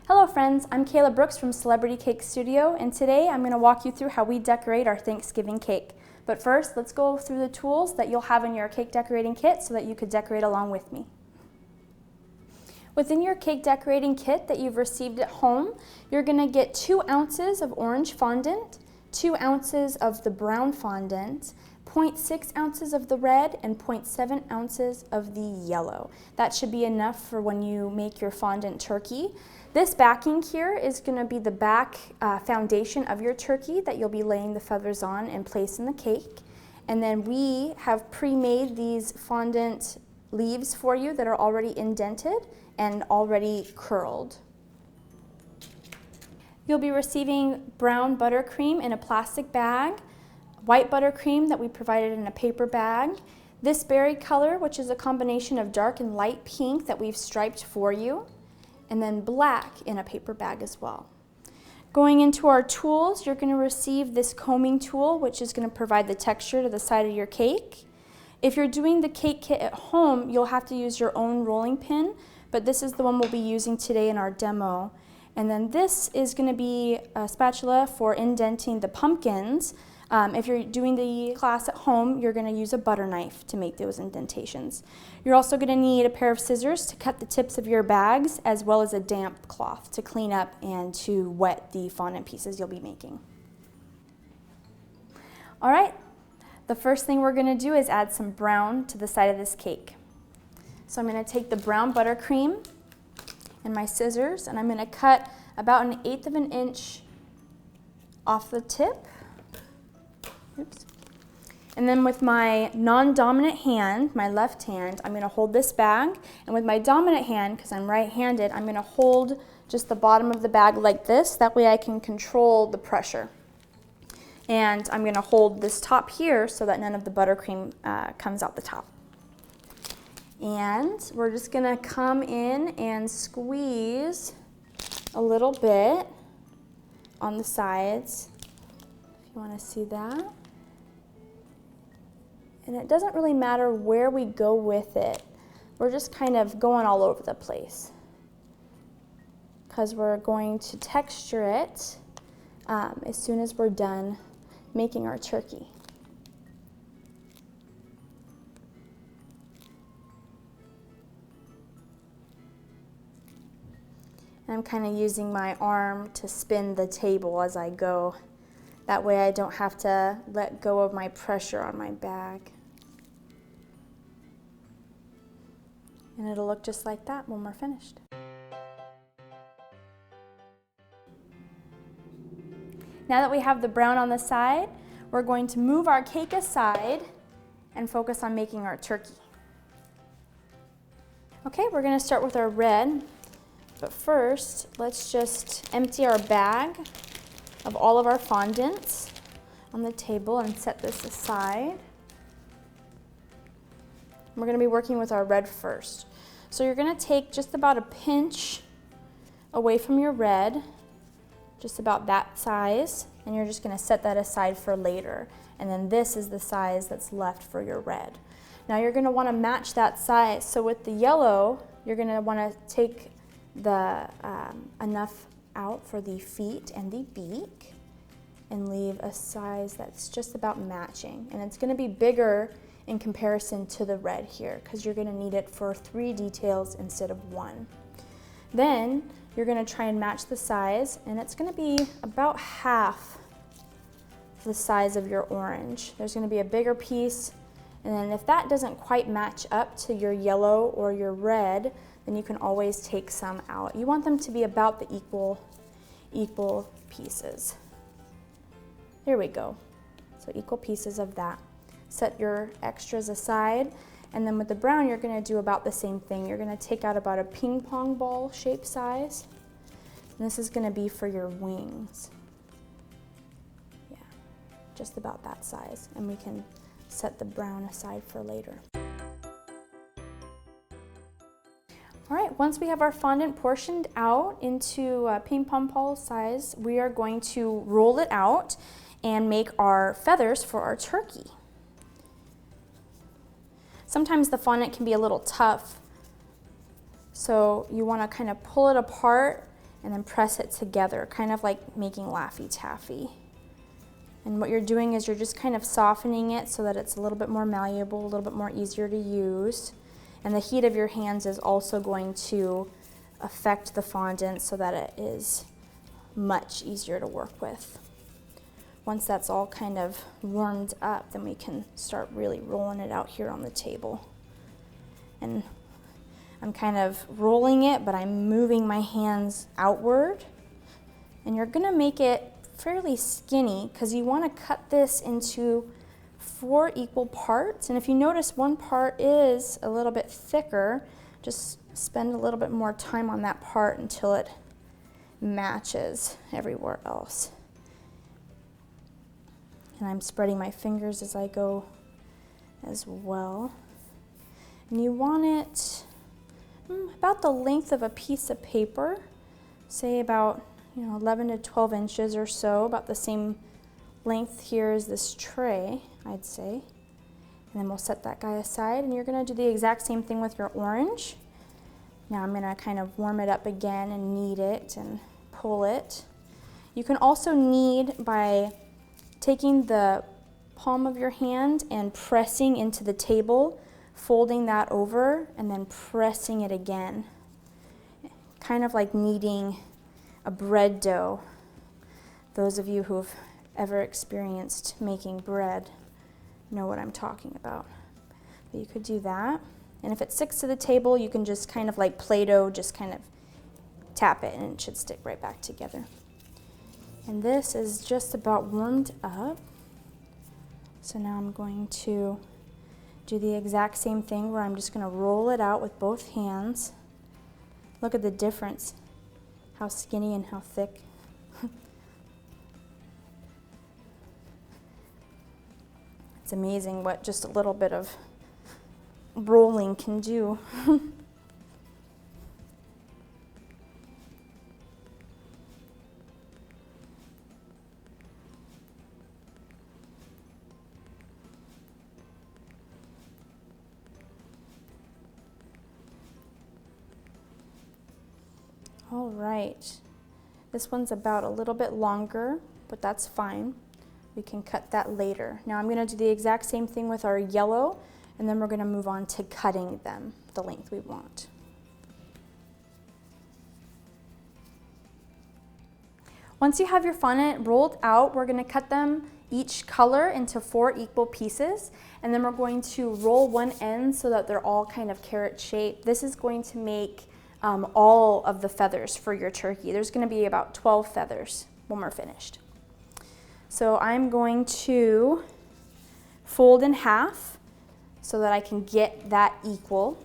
Hello friends, I'm Kayla Brooks from Celebrity Cake Studio, and today I'm going to walk you through how we decorate our Thanksgiving cake. But first, let's go through the tools that you'll have in your cake decorating kit so that you could decorate along with me. Within your cake decorating kit that you've received at home, you're going to get 2 ounces of orange fondant, 2 ounces of the brown fondant, 0.6 ounces of the red, and 0.7 ounces of the yellow. That should be enough for when you make your fondant turkey. This backing here is going to be the back foundation of your turkey that you'll be laying the feathers on and place in the cake. And then we have pre-made these fondant leaves for you that are already indented and already curled. You'll be receiving brown buttercream in a plastic bag, white buttercream that we provided in a paper bag, this berry color, which is a combination of dark and light pink that we've striped for you, and then black in a paper bag as well. Going into our tools, you're going to receive this combing tool, which is going to provide the texture to the side of your cake. If you're doing the cake kit at home, you'll have to use your own rolling pin, but this is the one we'll be using today in our demo. And then this is going to be a spatula for indenting the pumpkins. If you're doing the class at home, you're going to use a butter knife to make those indentations. You're also going to need a pair of scissors to cut the tips of your bags, as well as a damp cloth to clean up and to wet the fondant pieces you'll be making. All right, the first thing we're going to do is add some brown to the side of this cake. So I'm going to take the brown buttercream and my scissors, and I'm going to cut about 1/8 of an inch off the tip. Oops. And then with my non-dominant hand, my left hand, I'm going to hold this bag, and with my dominant hand, because I'm right-handed, I'm going to hold just the bottom of the bag like this. That way I can control the pressure. And I'm going to hold this top here so that none of the buttercream comes out the top. And we're just going to come in and squeeze a little bit on the sides, if you want to see that. And it doesn't really matter where we go with it. We're just kind of going all over the place because we're going to texture it as soon as we're done making our turkey. And I'm kind of using my arm to spin the table as I go. That way I don't have to let go of my pressure on my bag. And it'll look just like that when we're finished. Now that we have the brown on the side, we're going to move our cake aside and focus on making our turkey. Okay, we're going to start with our red, but first let's just empty our bag of all of our fondants on the table and set this aside. We're going to be working with our red first. So you're going to take just about a pinch away from your red, just about that size, and you're just going to set that aside for later. And then this is the size that's left for your red. Now you're going to want to match that size. So with the yellow, you're going to want to take the enough out for the feet and the beak and leave a size that's just about matching. And it's going to be bigger in comparison to the red here because you're going to need it for 3 details instead of 1. Then you're going to try and match the size, and it's going to be about half the size of your orange. There's going to be a bigger piece, and then if that doesn't quite match up to your yellow or your red, then you can always take some out. You want them to be about the equal pieces. There we go. So equal pieces of that. Set your extras aside, and then with the brown you're going to do about the same thing. You're going to take out about a ping pong ball shape size, and this is going to be for your wings. Yeah, just about that size, and we can set the brown aside for later. All right, once we have our fondant portioned out into ping pong ball size, we are going to roll it out and make our feathers for our turkey. Sometimes the fondant can be a little tough, so you want to kind of pull it apart and then press it together, kind of like making Laffy Taffy. And what you're doing is you're just kind of softening it so that it's a little bit more malleable, a little bit more easier to use. And the heat of your hands is also going to affect the fondant so that it is much easier to work with. Once that's all kind of warmed up, then we can start really rolling it out here on the table. And I'm kind of rolling it, but I'm moving my hands outward. And you're gonna make it fairly skinny because you want to cut this into 4 equal parts. And if you notice one part is a little bit thicker, just spend a little bit more time on that part until it matches everywhere else. And I'm spreading my fingers as I go as well. And you want it about the length of a piece of paper, say about 11 to 12 inches or so, about the same length here as this tray, I'd say. And then we'll set that guy aside, and you're gonna do the exact same thing with your orange. Now I'm gonna kind of warm it up again and knead it and pull it. You can also knead by taking the palm of your hand and pressing into the table, folding that over, and then pressing it again. Kind of like kneading a bread dough. Those of you who've ever experienced making bread know what I'm talking about. But you could do that. And if it sticks to the table, you can just kind of like Play-Doh, just kind of tap it and it should stick right back together. And this is just about warmed up. So now I'm going to do the exact same thing where I'm just going to roll it out with both hands. Look at the difference. How skinny and how thick. It's amazing what just a little bit of rolling can do. All right, this one's about a little bit longer, but that's fine. We can cut that later. Now I'm gonna do the exact same thing with our yellow, and then we're gonna move on to cutting them the length we want. Once you have your fondant rolled out, we're gonna cut them each color into 4 equal pieces, and then we're going to roll one end so that they're all kind of carrot shaped. This is going to make all of the feathers for your turkey. There's going to be about 12 feathers when we're finished. So I'm going to fold in half so that I can get that equal,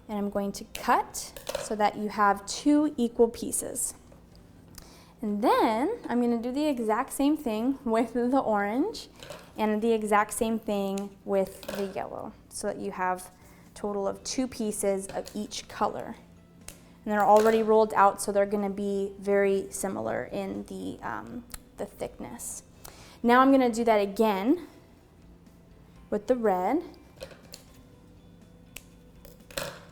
and I'm going to cut so that you have 2 equal pieces. And then I'm going to do the exact same thing with the orange and the exact same thing with the yellow so that you have a total of 2 pieces of each color. And they're already rolled out, so they're going to be very similar in the thickness. Now I'm going to do that again with the red,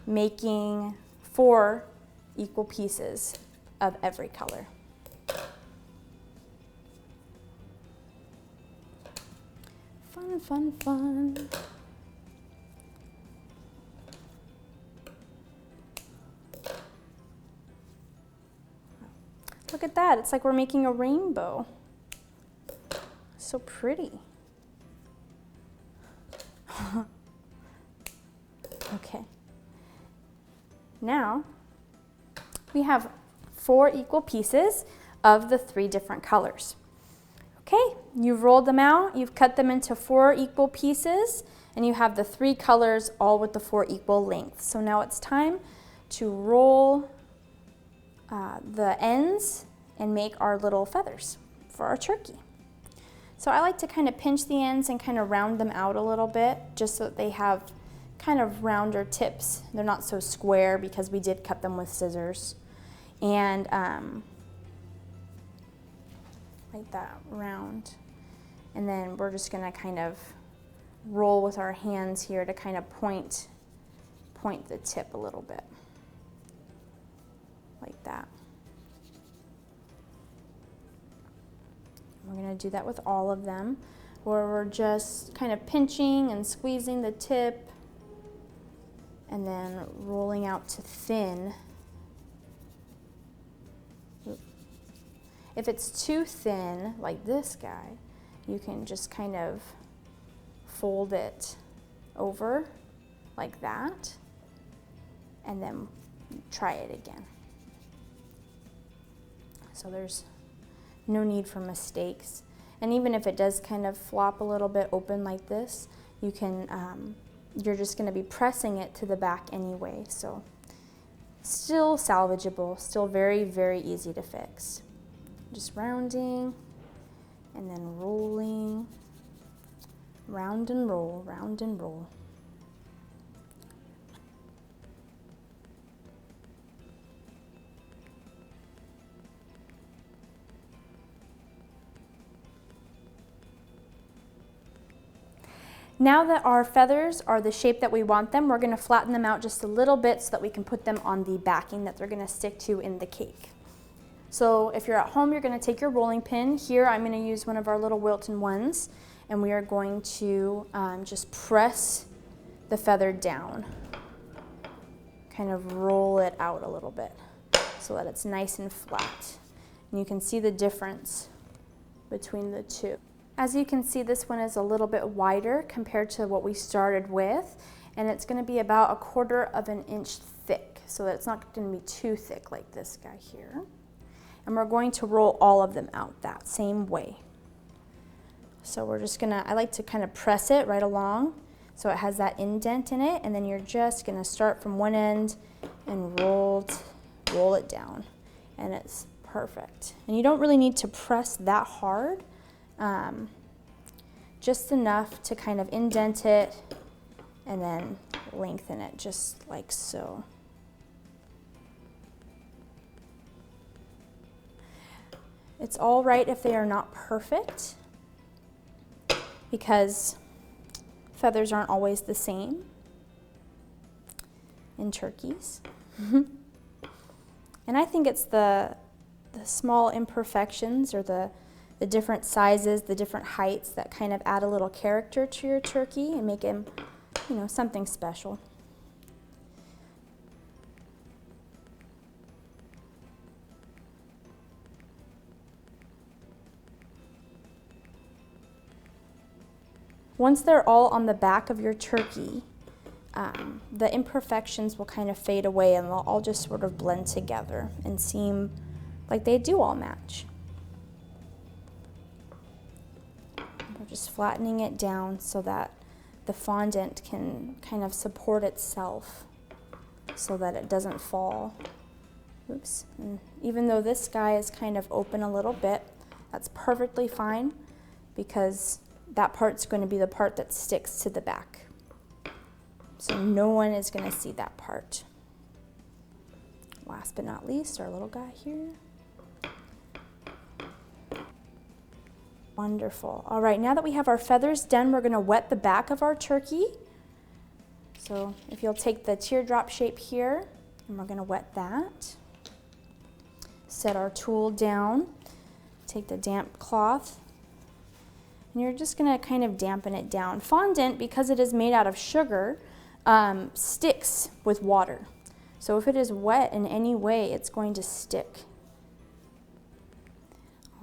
making 4 equal pieces of every color. Fun, fun, fun. Look at that, it's like we're making a rainbow. So pretty. Okay. Now, we have 4 equal pieces of the 3 different colors. Okay, you've rolled them out, you've cut them into 4 equal pieces, and you have the 3 colors all with the 4 equal lengths. So now it's time to roll the ends and make our little feathers for our turkey. So I like to kind of pinch the ends and kind of round them out a little bit just so that they have kind of rounder tips. They're not so square because we did cut them with scissors. And like that, round. And then we're just gonna kind of roll with our hands here to kind of point the tip a little bit. Like that. We're gonna do that with all of them, where we're just kind of pinching and squeezing the tip and then rolling out to thin. If it's too thin, like this guy, you can just kind of fold it over like that and then try it again. So there's no need for mistakes. And even if it does kind of flop a little bit open like this, you can, you're just gonna be pressing it to the back anyway. So still salvageable, still very, very easy to fix. Just rounding and then rolling, round and roll, round and roll. Now that our feathers are the shape that we want them, we're going to flatten them out just a little bit so that we can put them on the backing that they're going to stick to in the cake. So if you're at home, you're going to take your rolling pin. Here I'm going to use one of our little Wilton ones, and we are going to just press the feather down. Kind of roll it out a little bit so that it's nice and flat. And you can see the difference between the two. As you can see, this one is a little bit wider compared to what we started with, and it's going to be about 1/4 of an inch thick, so that it's not going to be too thick like this guy here. And we're going to roll all of them out that same way. So we're just going to, I like to kind of press it right along so it has that indent in it, and then you're just going to start from one end and roll it down, and it's perfect. And you don't really need to press that hard. Just enough to kind of indent it and then lengthen it just like so. It's all right if they are not perfect, because feathers aren't always the same in turkeys. And I think it's the small imperfections or the different sizes, the different heights that kind of add a little character to your turkey and make him, you know, something special. Once they're all on the back of your turkey, the imperfections will kind of fade away and they'll all just sort of blend together and seem like they do all match. We're just flattening it down so that the fondant can kind of support itself so that it doesn't fall. Oops. And even though this guy is kind of open a little bit, that's perfectly fine, because that part's going to be the part that sticks to the back. So no one is going to see that part. Last but not least, our little guy here. Wonderful. All right, now that we have our feathers done, we're going to wet the back of our turkey. So if you'll take the teardrop shape here, and we're going to wet that. Set our tool down, take the damp cloth, and you're just going to kind of dampen it down. Fondant, because it is made out of sugar, sticks with water. So if it is wet in any way, it's going to stick.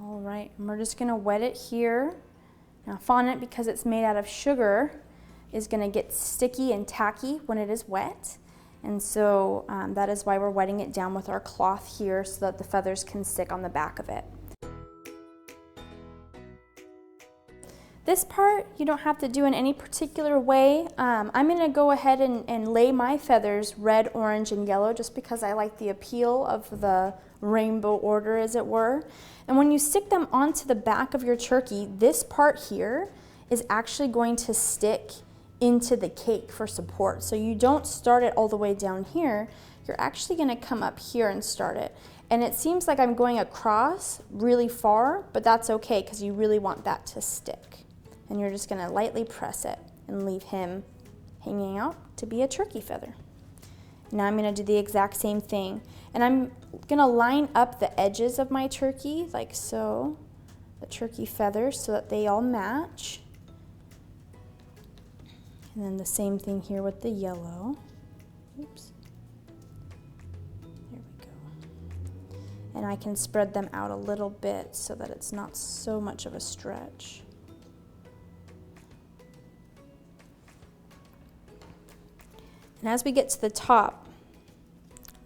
All right, and we're just going to wet it here. Now fondant, because it's made out of sugar, is going to get sticky and tacky when it is wet. And so that is why we're wetting it down with our cloth here so that the feathers can stick on the back of it. This part you don't have to do in any particular way. I'm going to go ahead and lay my feathers red, orange, and yellow just because I like the appeal of the rainbow order, as it were. And when you stick them onto the back of your turkey, this part here is actually going to stick into the cake for support. So you don't start it all the way down here. You're actually going to come up here and start it. And it seems like I'm going across really far, but that's okay because you really want that to stick. And you're just going to lightly press it and leave him hanging out to be a turkey feather. Now I'm going to do the exact same thing. And I'm going to line up the edges of my turkey like so, the turkey feathers so that they all match. And then the same thing here with the yellow. Oops. There we go. And I can spread them out a little bit so that it's not so much of a stretch. And as we get to the top,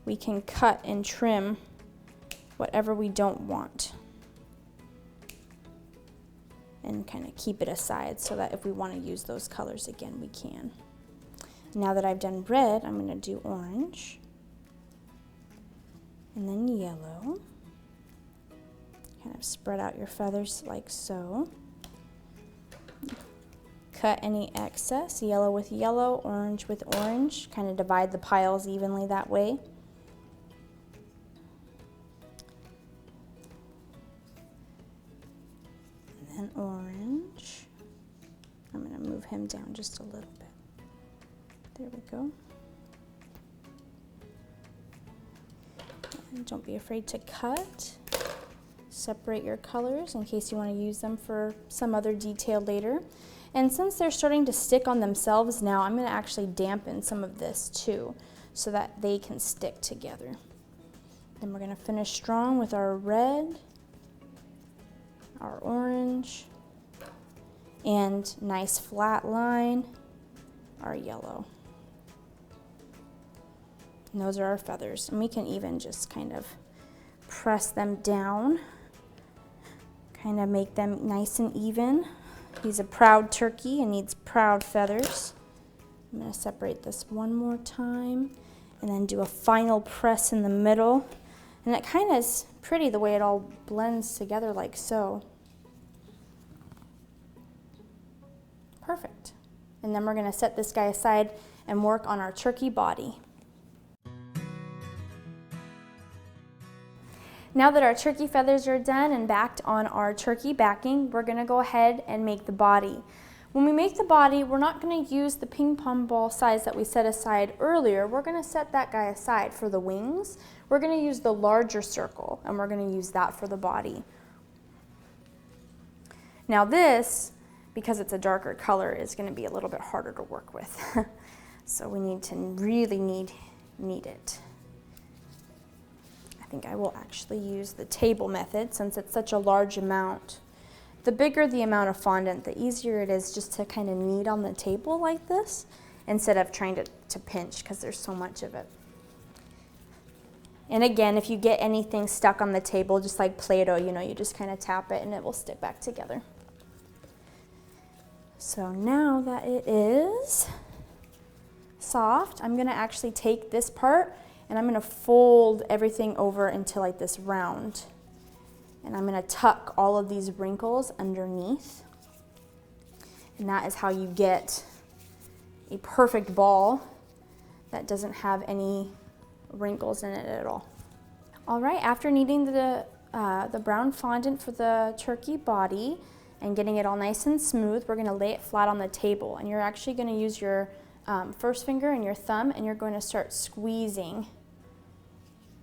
we can cut and trim whatever we don't want. And kind of keep it aside so that if we want to use those colors again, we can. Now that I've done red, I'm going to do orange. And then yellow. Kind of spread out your feathers like so. Cut any excess, yellow with yellow, orange with orange. Kind of divide the piles evenly that way. And then orange. I'm going to move him down just a little bit. There we go. And don't be afraid to cut. Separate your colors in case you want to use them for some other detail later. And since they're starting to stick on themselves now, I'm going to actually dampen some of this too so that they can stick together. Then we're going to finish strong with our red, our orange, and nice flat line, our yellow. And those are our feathers. And we can even just kind of press them down, kind of make them nice and even. He's a proud turkey and needs proud feathers. I'm going to separate this one more time and then do a final press in the middle. And it kind of is pretty the way it all blends together like so. Perfect. And then we're going to set this guy aside and work on our turkey body. Now that our turkey feathers are done and backed on our turkey backing, we're going to go ahead and make the body. When we make the body, we're not going to use the ping pong ball size that we set aside earlier. We're going to set that guy aside for the wings. We're going to use the larger circle, and we're going to use that for the body. Now this, because it's a darker color, is going to be a little bit harder to work with. So we need to really knead it. I think I will actually use the table method since it's such a large amount. The bigger the amount of fondant, the easier it is just to kind of knead on the table like this instead of trying to pinch because there's so much of it. And again, if you get anything stuck on the table, just like Play-Doh, you just kind of tap it and it will stick back together. So now that it is soft, I'm going to actually take this part and I'm going to fold everything over into like this round. And I'm going to tuck all of these wrinkles underneath. And that is how you get a perfect ball that doesn't have any wrinkles in it at all. All right, after kneading the brown fondant for the turkey body and getting it all nice and smooth, we're going to lay it flat on the table. And you're actually going to use your first finger and your thumb, and you're going to start squeezing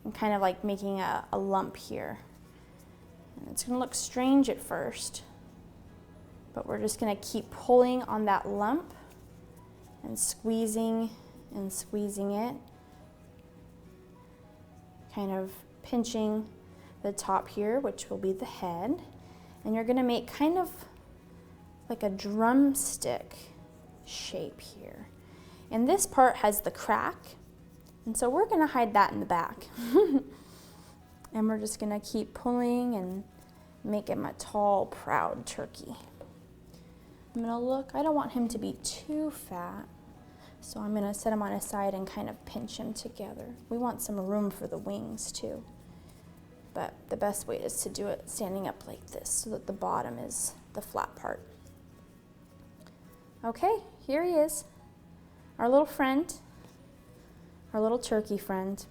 and kind of like making a lump here. And it's going to look strange at first, but we're just going to keep pulling on that lump and squeezing it, kind of pinching the top here, which will be the head. And you're going to make kind of like a drumstick shape here. And this part has the crack, and so we're going to hide that in the back. And we're just going to keep pulling and make him a tall, proud turkey. I'm going to look, I don't want him to be too fat, so I'm going to set him on his side and kind of pinch him together. We want some room for the wings too, but the best way is to do it standing up like this so that the bottom is the flat part. Okay, here he is, our little friend, our little turkey friend.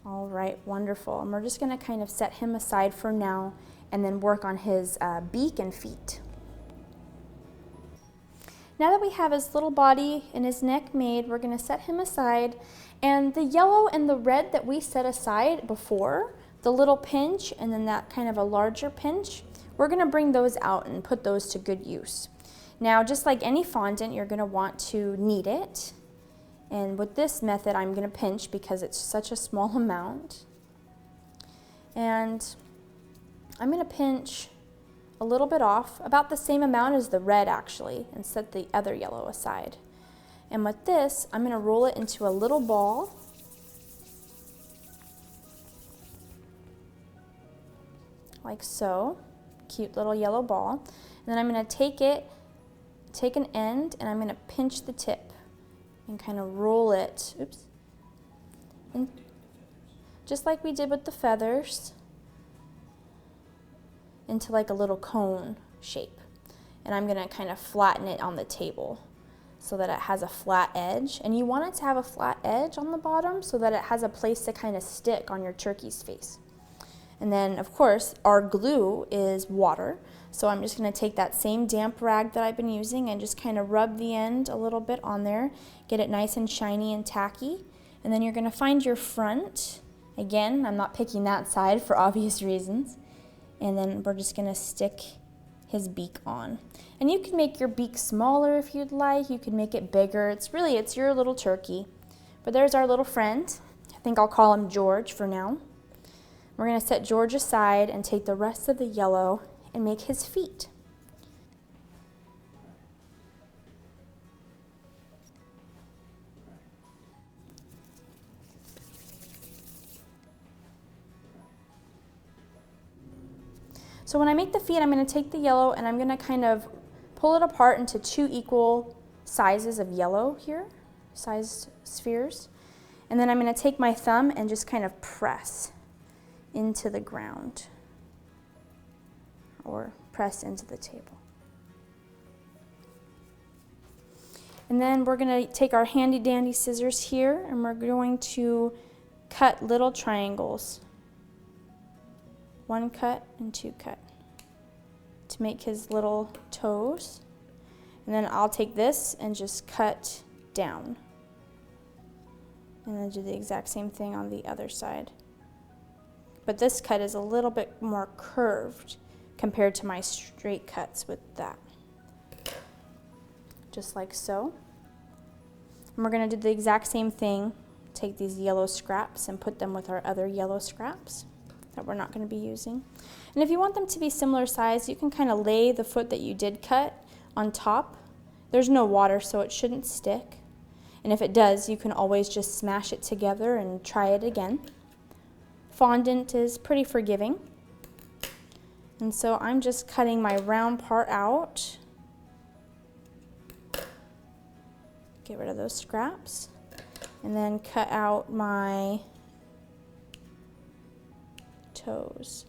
All right, wonderful. And we're just going to kind of set him aside for now and then work on his beak and feet. Now that we have his little body and his neck made, we're going to set him aside. And the yellow and the red that we set aside before, The little pinch and then that kind of a larger pinch, we're gonna bring those out and put those to good use. Now, just like any fondant, you're gonna want to knead it. And with this method, I'm gonna pinch because it's such a small amount. And I'm gonna pinch a little bit off, about the same amount as the red actually, and set the other yellow aside. And with this, I'm gonna roll it into a little ball. Like so, cute little yellow ball. And then I'm gonna take an end, and I'm gonna pinch the tip and kind of roll it, oops, and just like we did with the feathers, into like a little cone shape. And I'm gonna kind of flatten it on the table so that it has a flat edge. And you want it to have a flat edge on the bottom so that it has a place to kind of stick on your turkey's face. And then, of course, our glue is water. So I'm just gonna take that same damp rag that I've been using and just kind of rub the end a little bit on there, get it nice and shiny and tacky. And then you're gonna find your front. Again, I'm not picking that side for obvious reasons. And then we're just gonna stick his beak on. And you can make your beak smaller if you'd like. You can make it bigger. It's your little turkey. But there's our little friend. I think I'll call him George for now. We're gonna set George aside and take the rest of the yellow and make his feet. So when I make the feet, I'm gonna take the yellow and I'm gonna kind of pull it apart into 2 equal sizes of yellow here, sized spheres. And then I'm gonna take my thumb and just kind of press into the ground or press into the table. And then we're gonna take our handy dandy scissors here and we're going to cut little triangles. 1 cut and 2 cut to make his little toes. And then I'll take this and just cut down. And then do the exact same thing on the other side. But this cut is a little bit more curved compared to my straight cuts with that. Just like so. And we're gonna do the exact same thing. Take these yellow scraps and put them with our other yellow scraps that we're not gonna be using. And if you want them to be similar size, you can kind of lay the foot that you did cut on top. There's no water, so it shouldn't stick. And if it does, you can always just smash it together and try it again. Fondant is pretty forgiving. And so I'm just cutting my round part out. Get rid of those scraps. And then cut out my toes.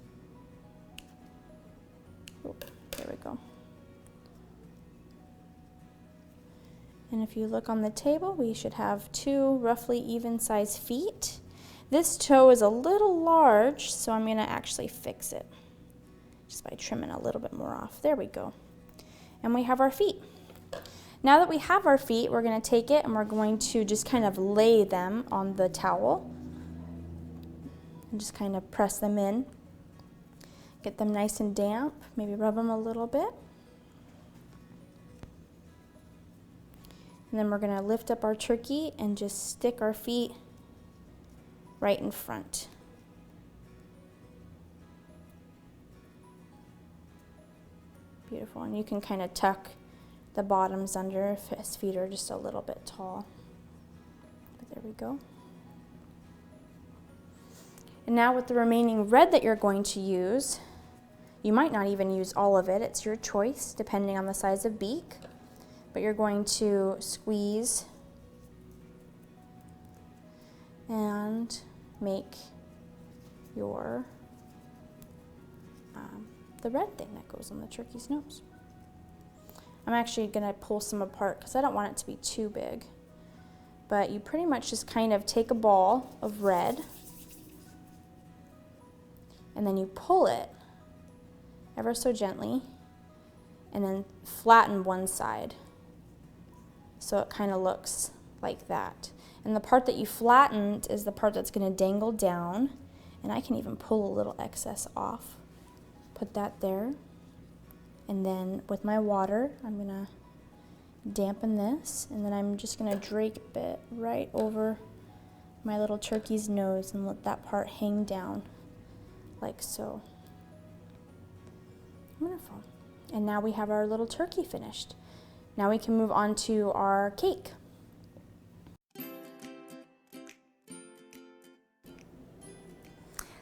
Oh, there we go. And if you look on the table, we should have 2 roughly even sized feet. This toe is a little large, so I'm gonna actually fix it just by trimming a little bit more off. There we go. And we have our feet. Now that we have our feet, we're gonna take it and we're going to just kind of lay them on the towel and just kind of press them in. Get them nice and damp, maybe rub them a little bit. And then we're gonna lift up our turkey and just stick our feet right in front. Beautiful, and you can kind of tuck the bottoms under if his feet are just a little bit tall. But there we go. And now with the remaining red that you're going to use, you might not even use all of it, it's your choice depending on the size of beak. But you're going to squeeze and make your the red thing that goes on the turkey's nose. I'm actually going to pull some apart because I don't want it to be too big. But you pretty much just kind of take a ball of red and then you pull it ever so gently and then flatten one side so it kind of looks like that. And the part that you flattened is the part that's going to dangle down, And I can even pull a little excess off. Put that there. And then with my water, I'm gonna dampen this, and then I'm just gonna drape it right over my little turkey's nose and let that part hang down like so. Wonderful. And now we have our little turkey finished. Now we can move on to our cake.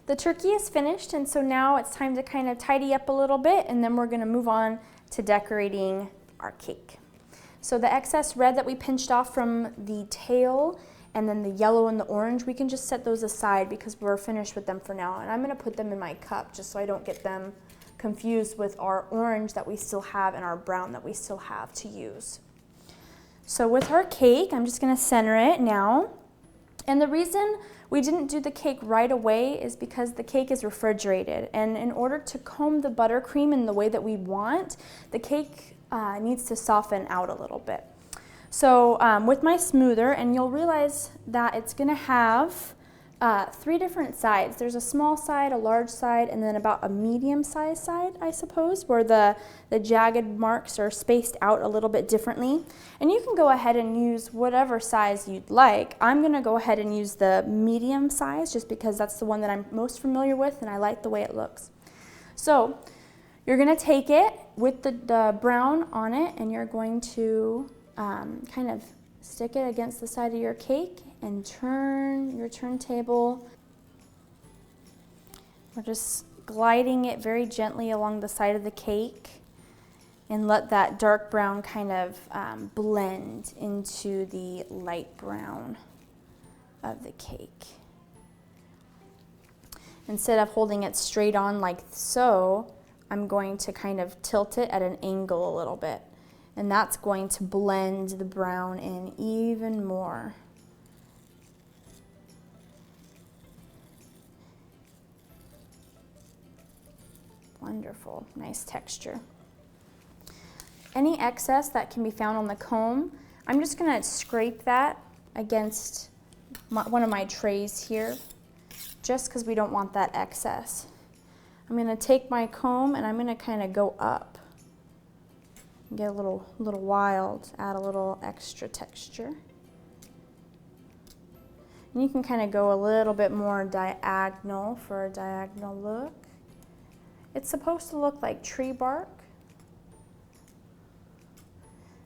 The turkey is finished, and so now it's time to kind of tidy up a little bit, and then we're gonna move on to decorating our cake. So the excess red that we pinched off from the tail and then the yellow and the orange, we can just set those aside because we're finished with them for now. And I'm gonna put them in my cup just so I don't get them confused with our orange that we still have and our brown that we still have to use. So with our cake, I'm just gonna center it now. And the reason we didn't do the cake right away is because the cake is refrigerated. And in order to comb the buttercream in the way that we want, the cake needs to soften out a little bit. So with my smoother, and you'll realize that it's gonna have 3 different sides. There's a small side, a large side, and then about a medium-sized side, I suppose, where the jagged marks are spaced out a little bit differently. And you can go ahead and use whatever size you'd like. I'm gonna go ahead and use the medium size just because that's the one that I'm most familiar with and I like the way it looks. So you're gonna take it with the brown on it, and you're going to kind of stick it against the side of your cake and turn your turntable. We're just gliding it very gently along the side of the cake and let that dark brown kind of blend into the light brown of the cake. Instead of holding it straight on like so, I'm going to kind of tilt it at an angle a little bit. And that's going to blend the brown in even more. Wonderful, nice texture. Any excess that can be found on the comb, I'm just gonna scrape that against one of my trays here, just because we don't want that excess. I'm gonna take my comb and I'm gonna kind of go up. Get a little wild, add a little extra texture. And you can kind of go a little bit more diagonal for a diagonal look. It's supposed to look like tree bark.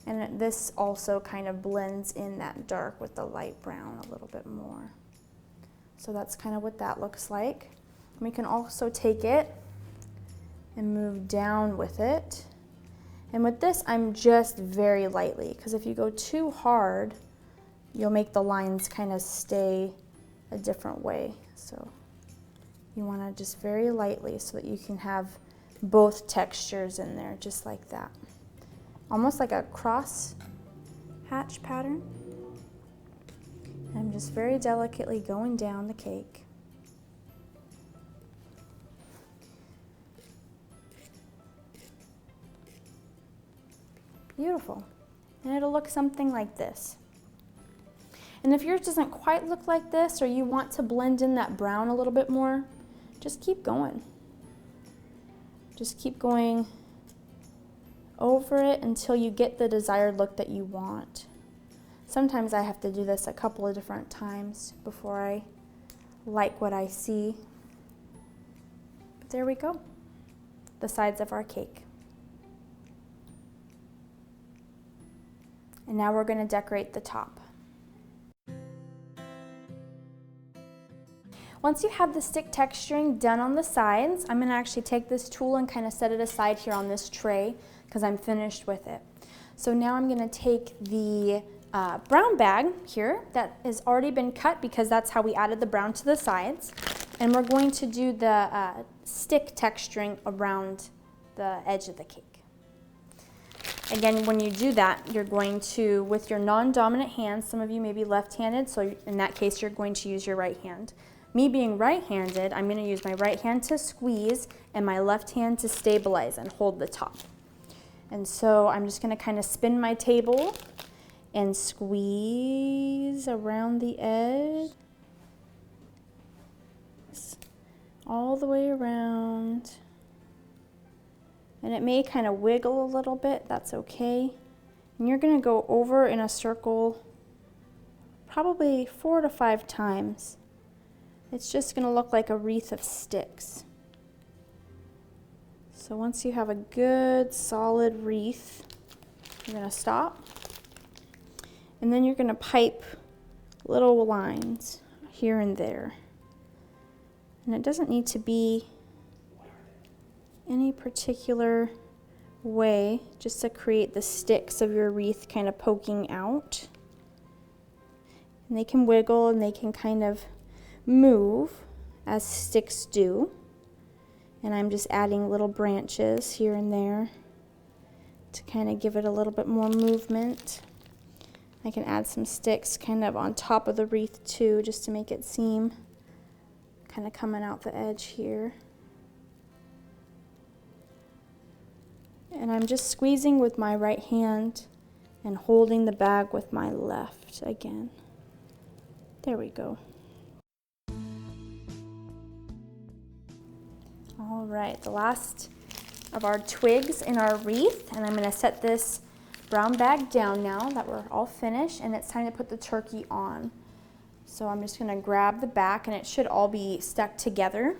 And this also kind of blends in that dark with the light brown a little bit more. So that's kind of what that looks like. We can also take it and move down with it. And with this, I'm just very lightly, because if you go too hard, you'll make the lines kind of stay a different way. So you want to just very lightly so that you can have both textures in there, just like that. Almost like a cross hatch pattern. I'm just very delicately going down the cake. Beautiful. And it'll look something like this. And if yours doesn't quite look like this, or you want to blend in that brown a little bit more, just keep going. Just keep going over it until you get the desired look that you want. Sometimes I have to do this a couple of different times before I like what I see. But there we go. The sides of our cake. And now we're going to decorate the top. Once you have the stick texturing done on the sides, I'm going to actually take this tool and kind of set it aside here on this tray because I'm finished with it. So now I'm going to take the brown bag here that has already been cut because that's how we added the brown to the sides. And we're going to do the stick texturing around the edge of the cake. Again, when you do that, you're going to, with your non-dominant hand, some of you may be left-handed, so in that case, you're going to use your right hand. Me being right-handed, I'm going to use my right hand to squeeze and my left hand to stabilize and hold the top. And so I'm just going to kind of spin my table and squeeze around the edge. all the way around. And it may kind of wiggle a little bit, that's okay. And you're gonna go over in a circle probably 4 to 5 times. It's just gonna look like a wreath of sticks. So once you have a good solid wreath, you're gonna stop. And then you're gonna pipe little lines here and there. And it doesn't need to be any particular way, just to create the sticks of your wreath kind of poking out. And they can wiggle and they can kind of move as sticks do. And I'm just adding little branches here and there to kind of give it a little bit more movement. I can add some sticks kind of on top of the wreath too, just to make it seem kind of coming out the edge here. And I'm just squeezing with my right hand and holding the bag with my left again. There we go. All right, the last of our twigs in our wreath, and I'm gonna set this brown bag down now that we're all finished, and it's time to put the turkey on. So I'm just gonna grab the back, and it should all be stuck together.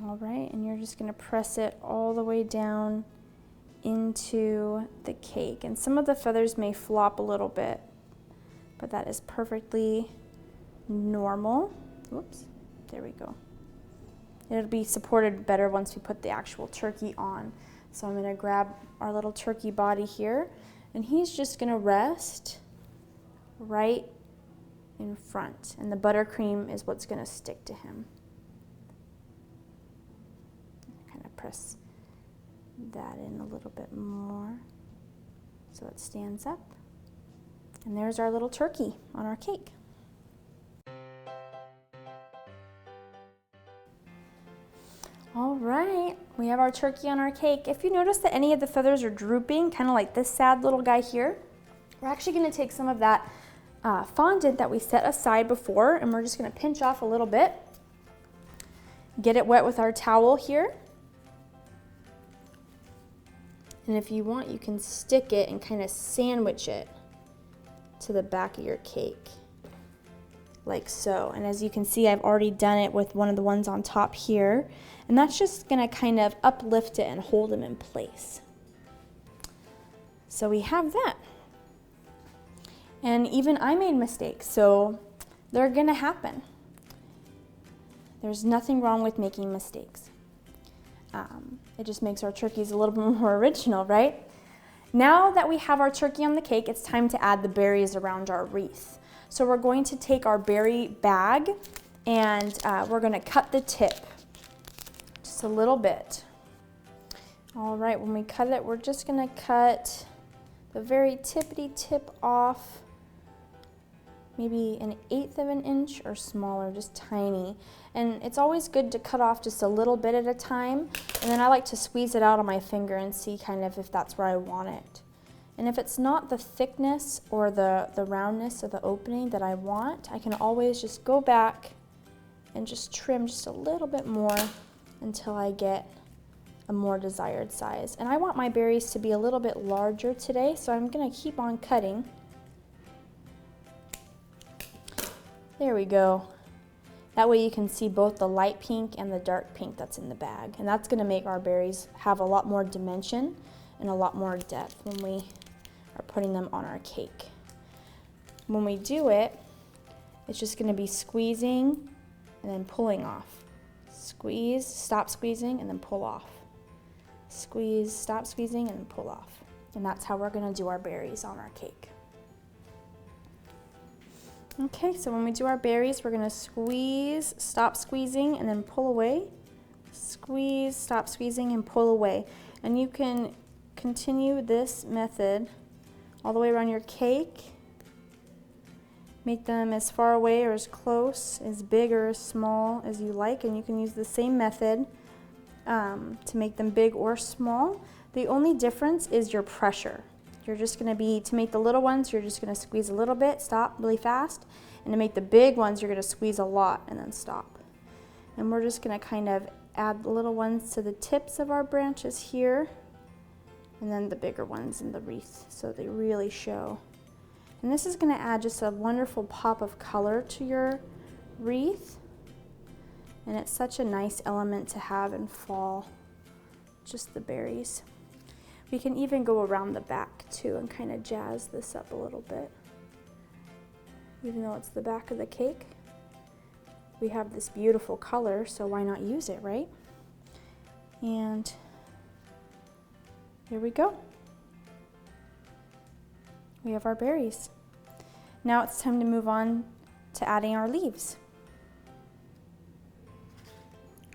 All right, and you're just gonna press it all the way down into the cake. And some of the feathers may flop a little bit, but that is perfectly normal. Whoops, there we go. It'll be supported better once we put the actual turkey on. So I'm gonna grab our little turkey body here, and he's just gonna rest right in front, and the buttercream is what's gonna stick to him. Kind of press that in a little bit more so it stands up. And there's our little turkey on our cake. All right, we have our turkey on our cake. If you notice that any of the feathers are drooping, kind of like this sad little guy here, we're actually gonna take some of that fondant that we set aside before, and we're just gonna pinch off a little bit, get it wet with our towel here. And if you want, you can stick it and kind of sandwich it to the back of your cake, like so. And as you can see, I've already done it with one of the ones on top here. And that's just gonna kind of uplift it and hold them in place. So we have that. And even I made mistakes, so they're gonna happen. There's nothing wrong with making mistakes. It just makes our turkeys a little bit more original, right? Now that we have our turkey on the cake, it's time to add the berries around our wreath. So we're going to take our berry bag, and we're gonna cut the tip just a little bit. All right, when we cut it, we're just gonna cut the very tippity tip off, maybe 1/8 of an inch or smaller, just tiny. And it's always good to cut off just a little bit at a time, and then I like to squeeze it out on my finger and see kind of if that's where I want it. And if it's not the thickness or the roundness of the opening that I want, I can always just go back and just trim just a little bit more until I get a more desired size. And I want my berries to be a little bit larger today, so I'm gonna keep on cutting. There we go. That way you can see both the light pink and the dark pink that's in the bag. And that's gonna make our berries have a lot more dimension and a lot more depth when we are putting them on our cake. When we do it, it's just gonna be squeezing and then pulling off. Squeeze, stop squeezing, and then pull off. Squeeze, stop squeezing, and then pull off. And that's how we're gonna do our berries on our cake. Okay, so when we do our berries, we're gonna squeeze, stop squeezing, and then pull away. Squeeze, stop squeezing, and pull away. And you can continue this method all the way around your cake. Make them as far away or as close, as big or as small as you like, and you can use the same method to make them big or small. The only difference is your pressure. You're just gonna be, to make the little ones, you're just gonna squeeze a little bit, stop really fast, and to make the big ones, you're gonna squeeze a lot and then stop. And we're just gonna kind of add the little ones to the tips of our branches here, and then the bigger ones in the wreath so they really show. And this is gonna add just a wonderful pop of color to your wreath. And it's such a nice element to have in fall, just the berries. We can even go around the back too and kind of jazz this up a little bit. Even though it's the back of the cake, we have this beautiful color, so why not use it, right? And here we go. We have our berries. Now it's time to move on to adding our leaves.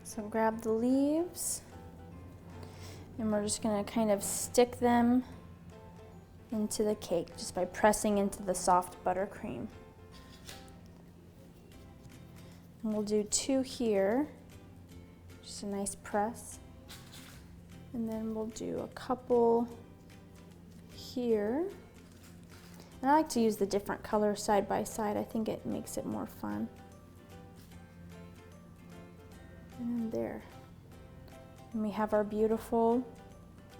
So grab the leaves, and we're just gonna kind of stick them into the cake just by pressing into the soft buttercream. And we'll do 2 here, just a nice press. And then we'll do a couple here. And I like to use the different colors side by side. I think it makes it more fun. And there. And we have our beautiful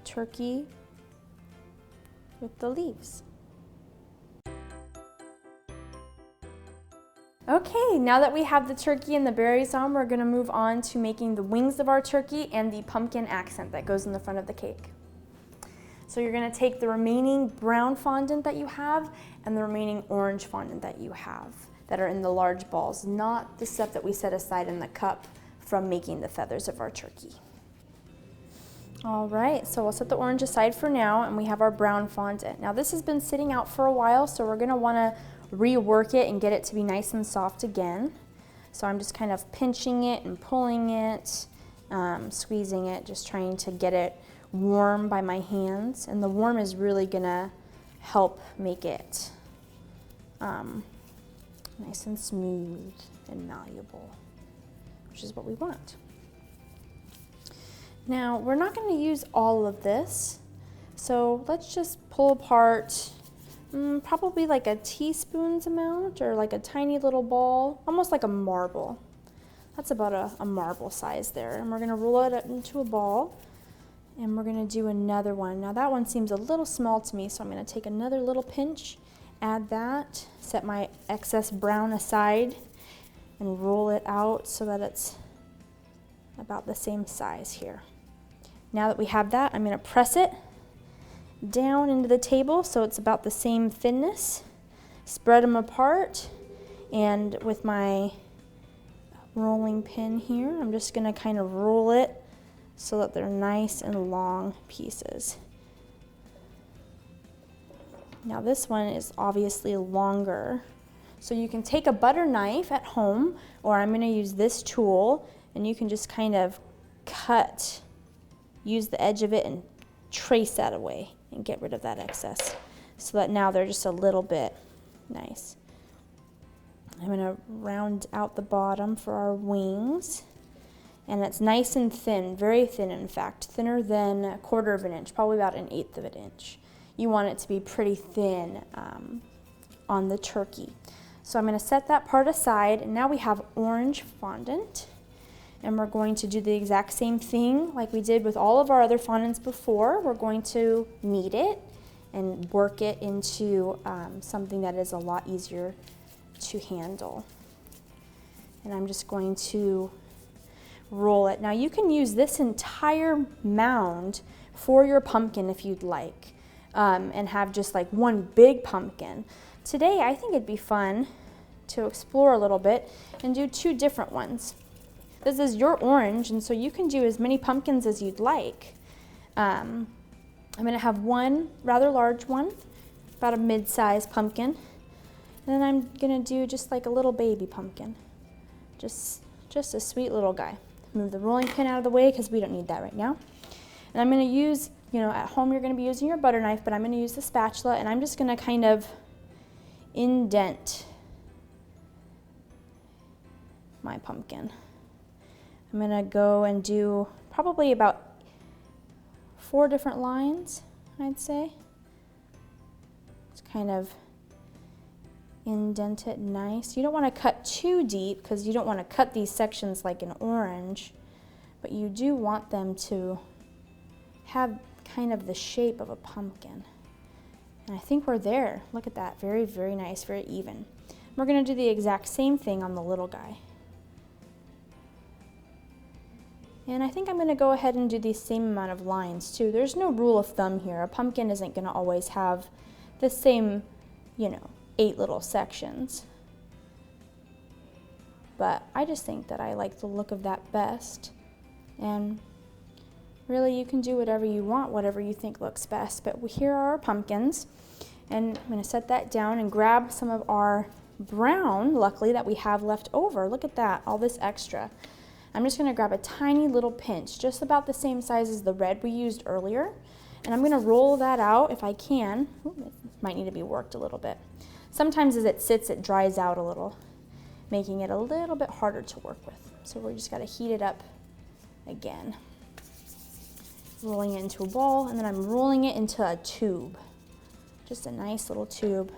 turkey with the leaves. Okay, now that we have the turkey and the berries on, we're gonna move on to making the wings of our turkey and the pumpkin accent that goes in the front of the cake. So you're gonna take the remaining brown fondant that you have and the remaining orange fondant that you have that are in the large balls, not the stuff that we set aside in the cup from making the feathers of our turkey. All right, so we'll set the orange aside for now, and we have our brown fondant. Now this has been sitting out for a while, so we're gonna wanna rework it and get it to be nice and soft again. So I'm just kind of pinching it and pulling it, squeezing it, just trying to get it warm by my hands. And the warm is really gonna help make it nice and smooth and malleable, which is what we want. Now, we're not going to use all of this, so let's just pull apart probably like a teaspoon's amount, or like a tiny little ball, almost like a marble. That's about a marble size there. And we're going to roll it up into a ball, and we're going to do another one. Now that one seems a little small to me, so I'm going to take another little pinch, add that, set my excess brown aside, and roll it out so that it's about the same size here. Now that we have that, I'm going to press it down into the table so it's about the same thinness. Spread them apart, and with my rolling pin here, I'm just going to kind of roll it so that they're nice and long pieces. Now this one is obviously longer, so you can take a butter knife at home, or I'm going to use this tool, and you can just kind of cut, use the edge of it and trace that away and get rid of that excess so that now they're just a little bit nice. I'm going to round out the bottom for our wings, and it's nice and thin, very thin in fact, thinner than 1/4 of an inch, probably about 1/8 of an inch. You want it to be pretty thin on the turkey. So I'm going to set that part aside, and now we have orange fondant. And we're going to do the exact same thing like we did with all of our other fondants before. We're going to knead it and work it into something that is a lot easier to handle. And I'm just going to roll it. Now you can use this entire mound for your pumpkin if you'd like, and have just like one big pumpkin. Today I think it'd be fun to explore a little bit and do 2 different ones. This is your orange, and so you can do as many pumpkins as you'd like. I'm going to have one rather large one, about a mid-sized pumpkin, and then I'm going to do just like a little baby pumpkin, just a sweet little guy. Move the rolling pin out of the way because we don't need that right now. And I'm going to use, at home you're going to be using your butter knife, but I'm going to use the spatula, and I'm just going to kind of indent my pumpkin. I'm going to go and do probably about 4 different lines, I'd say. Just kind of indent it nice. You don't want to cut too deep because you don't want to cut these sections like an orange, but you do want them to have kind of the shape of a pumpkin. And I think we're there. Look at that, very, very nice, very even. We're going to do the exact same thing on the little guy. And I think I'm going to go ahead and do the same amount of lines too. There's no rule of thumb here. A pumpkin isn't going to always have the same, 8 little sections. But I just think that I like the look of that best. And really, you can do whatever you want, whatever you think looks best. But here are our pumpkins. And I'm going to set that down and grab some of our brown, luckily, that we have left over. Look at that, all this extra. I'm just going to grab a tiny little pinch, just about the same size as the red we used earlier. And I'm going to roll that out if I can. Ooh, it might need to be worked a little bit. Sometimes as it sits, it dries out a little, making it a little bit harder to work with. So we just got to heat it up again. Rolling it into a ball, and then I'm rolling it into a tube. Just a nice little tube.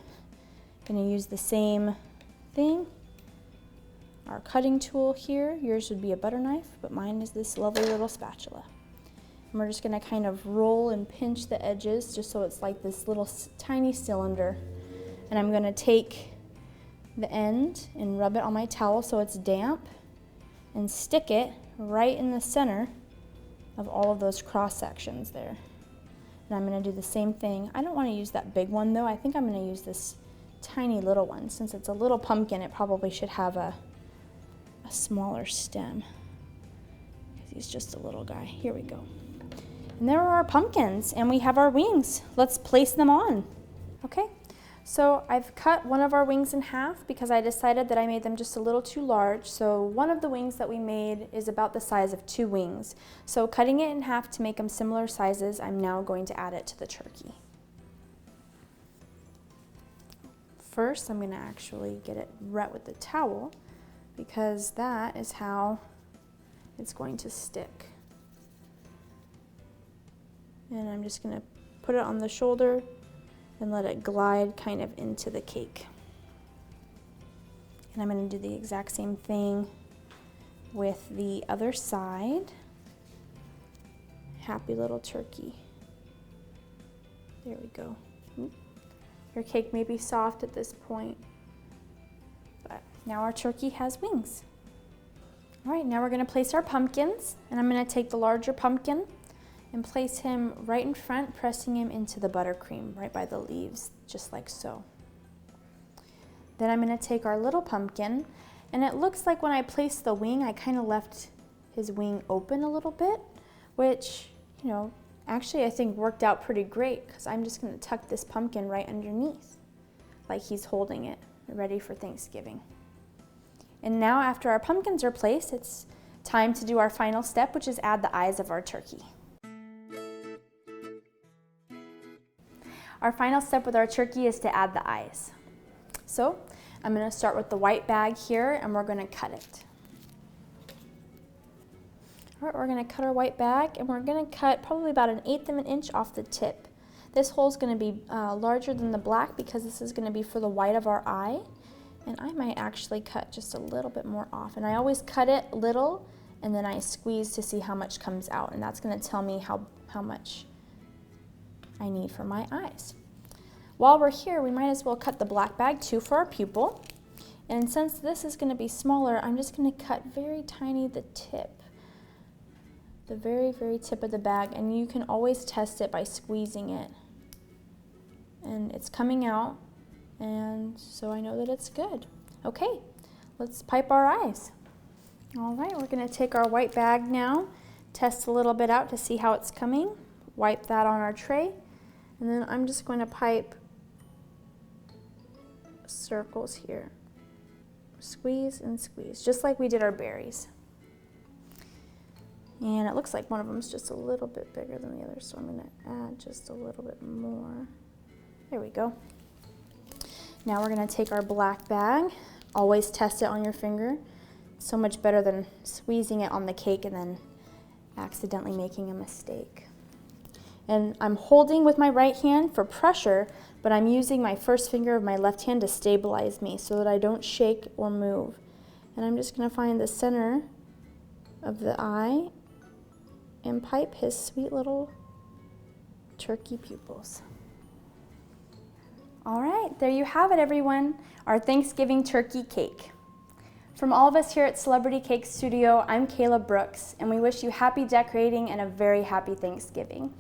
Going to use the same thing. Our cutting tool here, yours would be a butter knife, but mine is this lovely little spatula. And we're just going to kind of roll and pinch the edges just so it's like this little tiny cylinder. And I'm going to take the end and rub it on my towel so it's damp and stick it right in the center of all of those cross sections there. And I'm going to do the same thing. I don't want to use that big one though. I think I'm going to use this tiny little one. Since it's a little pumpkin, it probably should have a smaller stem because he's just a little guy. Here we go. And there are our pumpkins, and we have our wings. Let's place them on. Okay, so I've cut one of our wings in half because I decided that I made them just a little too large. So one of the wings that we made is about the size of 2 wings. So cutting it in half to make them similar sizes, I'm now going to add it to the turkey. First, I'm going to actually get it wet with the towel, because that is how it's going to stick. And I'm just going to put it on the shoulder and let it glide kind of into the cake. And I'm going to do the exact same thing with the other side. Happy little turkey. There we go. Your cake may be soft at this point, but now our turkey has wings. All right, now we're going to place our pumpkins, and I'm going to take the larger pumpkin and place him right in front, pressing him into the buttercream right by the leaves, just like so. Then I'm going to take our little pumpkin, and it looks like when I placed the wing, I kind of left his wing open a little bit, which, actually I think worked out pretty great, because I'm just going to tuck this pumpkin right underneath, like he's holding it, ready for Thanksgiving. And now after our pumpkins are placed, it's time to do our final step, which is add the eyes of our turkey. Our final step with our turkey is to add the eyes. So I'm going to start with the white bag here, and we're going to cut it. All right, we're going to cut our white bag, and we're going to cut probably about 1/8 of an inch off the tip. This hole is going to be larger than the black because this is going to be for the white of our eye. And I might actually cut just a little bit more off. And I always cut it little, and then I squeeze to see how much comes out. And that's going to tell me how much I need for my eyes. While we're here, we might as well cut the black bag too for our pupil. And since this is going to be smaller, I'm just going to cut very tiny the tip. The very, very tip of the bag. And you can always test it by squeezing it. And it's coming out. And so I know that it's good. Okay, let's pipe our eyes. All right, we're going to take our white bag now, test a little bit out to see how it's coming, wipe that on our tray, and then I'm just going to pipe circles here. Squeeze and squeeze, just like we did our berries. And it looks like one of them is just a little bit bigger than the other, so I'm going to add just a little bit more. There we go. Now we're going to take our black bag. Always test it on your finger. It's so much better than squeezing it on the cake and then accidentally making a mistake. And I'm holding with my right hand for pressure, but I'm using my first finger of my left hand to stabilize me so that I don't shake or move. And I'm just going to find the center of the eye and pipe his sweet little turkey pupils. All right, there you have it, everyone, our Thanksgiving turkey cake. From all of us here at Celebrity Cake Studio, I'm Kayla Brooks, and we wish you happy decorating and a very happy Thanksgiving.